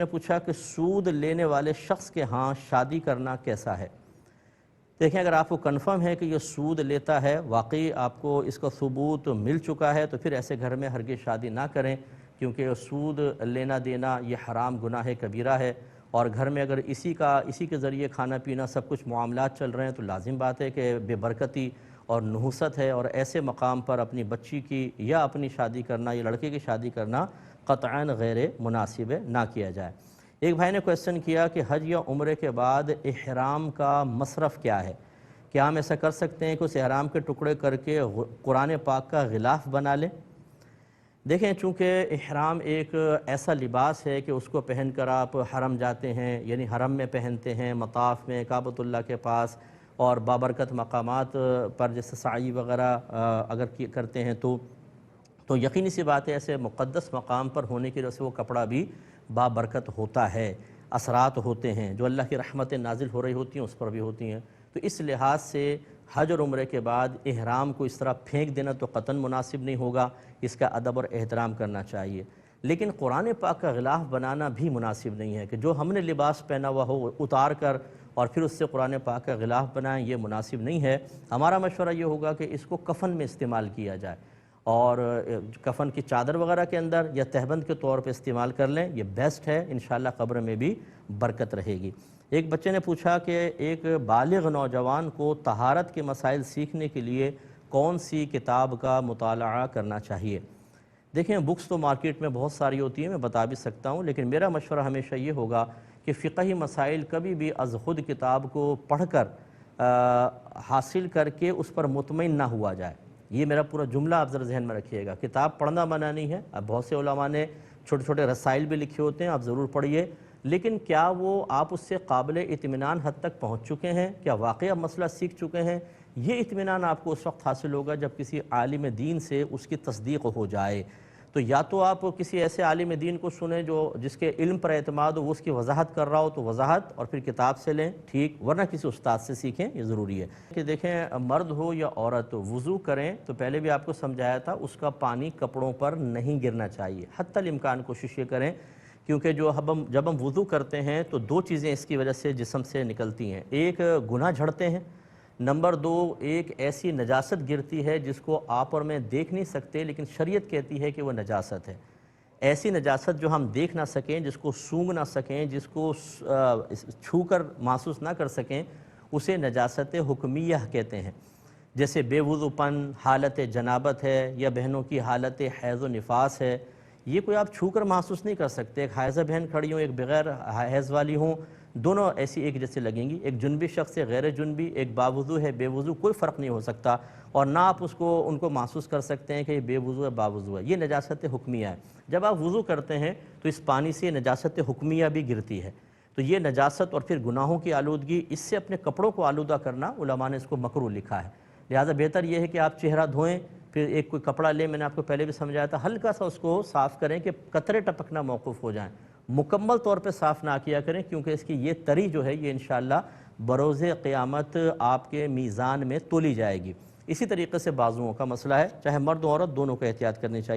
نے پوچھا کہ سود لینے والے شخص کے ہاں شادی کرنا کیسا ہے؟ دیکھیں، اگر آپ کو کنفرم ہے کہ یہ سود لیتا ہے، واقعی آپ کو اس کا ثبوت مل چکا ہے، تو پھر ایسے گھر میں ہرگز شادی نہ کریں، کیونکہ سود لینا دینا یہ حرام گناہ کبیرہ ہے۔ اور گھر میں اگر اسی کے ذریعے کھانا پینا سب کچھ معاملات چل رہے ہیں تو لازم بات ہے کہ بے برکتی اور نحوست ہے، اور ایسے مقام پر اپنی بچی کی یا اپنی شادی کرنا یا لڑکے کی شادی کرنا قطعاً غیر مناسب ہے، نہ کیا جائے۔ ایک بھائی نے کویسچن کیا کہ حج یا عمرے کے بعد احرام کا مصرف کیا ہے؟ کیا ہم ایسا کر سکتے ہیں کہ اس احرام کے ٹکڑے کر کے قرآن پاک کا غلاف بنا لیں؟ دیکھیں، چونکہ احرام ایک ایسا لباس ہے کہ اس کو پہن کر آپ حرم جاتے ہیں، یعنی حرم میں پہنتے ہیں، مطاف میں، کعبۃ اللہ کے پاس اور بابرکت مقامات پر جیسے سعی وغیرہ اگر کرتے ہیں تو یقینی سی بات ہے ایسے مقدس مقام پر ہونے کی وجہ سے وہ کپڑا بھی بابرکت ہوتا ہے، اثرات ہوتے ہیں جو اللہ کی رحمتیں نازل ہو رہی ہوتی ہیں اس پر بھی ہوتی ہیں۔ تو اس لحاظ سے حج اور عمرے کے بعد احرام کو اس طرح پھینک دینا تو قطعاً مناسب نہیں ہوگا، اس کا ادب اور احترام کرنا چاہیے۔ لیکن قرآن پاک کا غلاف بنانا بھی مناسب نہیں ہے کہ جو ہم نے لباس پہنا ہوا ہو اتار کر اور پھر اس سے قرآن پاک کا غلاف بنائیں، یہ مناسب نہیں ہے۔ ہمارا مشورہ یہ ہوگا کہ اس کو کفن میں استعمال کیا جائے، اور کفن کی چادر وغیرہ کے اندر یا تہبند کے طور پہ استعمال کر لیں، یہ بیسٹ ہے، انشاءاللہ قبر میں بھی برکت رہے گی۔ ایک بچے نے پوچھا کہ ایک بالغ نوجوان کو طہارت کے مسائل سیکھنے کے لیے کون سی کتاب کا مطالعہ کرنا چاہیے؟ دیکھیں، بکس تو مارکیٹ میں بہت ساری ہوتی ہیں، میں بتا بھی سکتا ہوں، لیکن میرا مشورہ ہمیشہ یہ ہوگا کہ فقہی مسائل کبھی بھی از خود کتاب کو پڑھ کر حاصل کر کے اس پر مطمئن نہ ہوا جائے۔ یہ میرا پورا جملہ آپ ذرا ذہن میں رکھیے گا۔ کتاب پڑھنا منع نہیں ہے، اب بہت سے علماء نے چھوٹے چھوٹے رسائل بھی لکھے ہوتے ہیں، آپ ضرور پڑھیے، لیکن کیا وہ آپ اس سے قابل اطمینان حد تک پہنچ چکے ہیں؟ کیا واقعی آپ مسئلہ سیکھ چکے ہیں؟ یہ اطمینان آپ کو اس وقت حاصل ہوگا جب کسی عالم دین سے اس کی تصدیق ہو جائے۔ تو یا تو آپ کسی ایسے عالم دین کو سنیں جس کے علم پر اعتماد ہو، وہ اس کی وضاحت کر رہا ہو تو وضاحت اور پھر کتاب سے لیں، ٹھیک، ورنہ کسی استاد سے سیکھیں، یہ ضروری ہے۔ کہ دیکھیں، مرد ہو یا عورت وضو کریں تو پہلے بھی آپ کو سمجھایا تھا، اس کا پانی کپڑوں پر نہیں گرنا چاہیے، حتی الامکان کوشش یہ کریں، کیونکہ جب ہم وضو کرتے ہیں تو دو چیزیں اس کی وجہ سے جسم سے نکلتی ہیں۔ ایک، گناہ جھڑتے ہیں، نمبر دو، ایک ایسی نجاست گرتی ہے جس کو آپ اور میں دیکھ نہیں سکتے، لیکن شریعت کہتی ہے کہ وہ نجاست ہے۔ ایسی نجاست جو ہم دیکھ نہ سکیں، جس کو سونگھ نہ سکیں، جس کو چھو کر محسوس نہ کر سکیں، اسے نجاست حکمیہ کہتے ہیں۔ جیسے بے وضو پن حالت جنابت ہے، یا بہنوں کی حالت حیض و نفاس ہے، یہ کوئی آپ چھو کر محسوس نہیں کر سکتے۔ ایک حائضہ بہن کھڑی ہوں، ایک بغیر حیض والی ہوں، دونوں ایسی ایک جیسے لگیں گی۔ ایک جنبی شخص سے غیر جنبی، ایک باوضو ہے بے وضو، کوئی فرق نہیں ہو سکتا، اور نہ آپ ان کو محسوس کر سکتے ہیں کہ یہ بے وضو ہے باوضو ہے۔ یہ نجاست حکمیہ ہے۔ جب آپ وضو کرتے ہیں تو اس پانی سے نجاست حکمیہ بھی گرتی ہے، تو یہ نجاست اور پھر گناہوں کی آلودگی، اس سے اپنے کپڑوں کو آلودہ کرنا، علماء نے اس کو مکروہ لکھا ہے۔ لہٰذا بہتر یہ ہے کہ آپ چہرہ دھوئیں، پھر ایک کوئی کپڑا لیں، میں نے آپ کو پہلے بھی سمجھایا تھا، ہلکا سا اس کو صاف کریں کہ قطرے ٹپکنا موقوف ہو جائیں، مکمل طور پہ صاف نہ کیا کریں، کیونکہ اس کی یہ تری جو ہے یہ انشاءاللہ بروز قیامت آپ کے میزان میں تولی جائے گی۔ اسی طریقے سے بازوؤں کا مسئلہ ہے، چاہے مرد و عورت دونوں کو احتیاط کرنی چاہیے۔